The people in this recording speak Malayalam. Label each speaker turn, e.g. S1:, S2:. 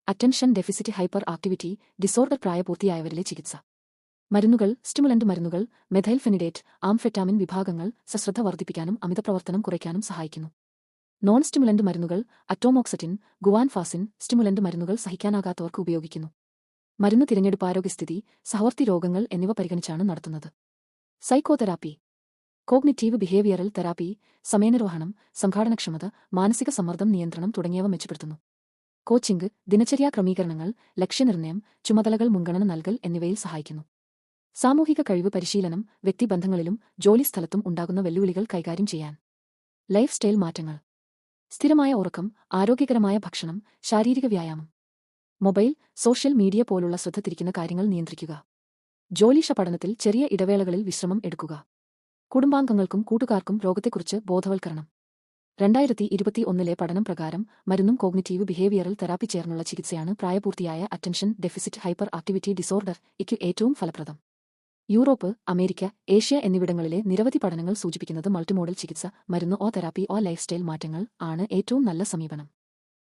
S1: Attention deficit hyperactivity disorder പ്രായപൂർത്തിയായവരിലെ ചികിത്സ. മരുന്നുകൾ, സ്റ്റിമുലന്റ് മരുന്നുകൾ, മെഥൈൽഫെനിഡേറ്റ്, ആംഫെറ്റാമിൻ വിഭാഗങ്ങൾ സശ്രദ്ധ വർദ്ധിപ്പിക്കാനും അമിതപ്രവർത്തനം കുറയ്ക്കാനും സഹായിക്കുന്നു. നോൺ സ്റ്റിമുലന്റ് മരുന്നുകൾ, അറ്റോമോക്സറ്റിൻ, ഗുവാൻഫാസിൻ സ്റ്റിമുലന്റ് മരുന്നുകൾ സഹിക്കാനാകാത്തവർക്ക് ഉപയോഗിക്കുന്നു. മരുന്ന് തിരഞ്ഞെടുപ്പ് ആരോഗ്യസ്ഥിതി, സഹവർത്തി രോഗങ്ങൾ എന്നിവ പരിഗണിച്ചാണ് നടത്തുന്നത്. സൈക്കോതെറാപ്പി, കോഗ്നിറ്റീവ് ബിഹേവിയറൽ തെറാപ്പി, സമയനിർവഹണം, സംഘാടനക്ഷമത, മാനസിക സമ്മർദ്ദം നിയന്ത്രണം തുടങ്ങിയവ മെച്ചപ്പെടുത്തുന്നു. കോച്ചിംഗ്, ദിനചര്യാ ക്രമീകരണങ്ങൾ, ലക്ഷ്യനിർണ്ണയം, ചുമതലകൾ മുൻഗണന നൽകൽ എന്നിവയിൽ സഹായിക്കുന്നു. സാമൂഹിക കഴിവ് പരിശീലനം, വ്യക്തിബന്ധങ്ങളിലും ജോലിസ്ഥലത്തും ഉണ്ടാകുന്ന വെല്ലുവിളികൾ കൈകാര്യം ചെയ്യാൻ. ലൈഫ് സ്റ്റൈൽ മാറ്റങ്ങൾ, സ്ഥിരമായ ഉറക്കം, ആരോഗ്യകരമായ ഭക്ഷണം, ശാരീരിക വ്യായാമം. മൊബൈൽ, സോഷ്യൽ മീഡിയ പോലുള്ള ശ്രദ്ധ തിരിക്കുന്ന കാര്യങ്ങൾ നിയന്ത്രിക്കുക. ജോലിഷ പഠനത്തിൽ ചെറിയ ഇടവേളകളിൽ വിശ്രമം എടുക്കുക. കുടുംബാംഗങ്ങൾക്കും കൂട്ടുകാർക്കും രോഗത്തെക്കുറിച്ച് ബോധവൽക്കരണം. 2021 പഠനം പ്രകാരം മരുന്നും കോഗ്നിറ്റീവ് ബിഹേവിയറൽ തെറാപ്പി ചേർന്നുള്ള ചികിത്സയാണ് പ്രായപൂർത്തിയായ attention deficit hyperactivity disorder യ്ക്ക് ഏറ്റവും ഫലപ്രദം. യൂറോപ്പ്, അമേരിക്ക, ഏഷ്യ എന്നിവിടങ്ങളിലെ നിരവധി പഠനങ്ങൾ സൂചിപ്പിക്കുന്നത് മൾട്ടിമോഡൽ ചികിത്സ, മരുന്ന് തെറാപ്പി ലൈഫ് സ്റ്റൈൽ മാറ്റങ്ങൾ ആണ് ഏറ്റവും നല്ല സമീപനം.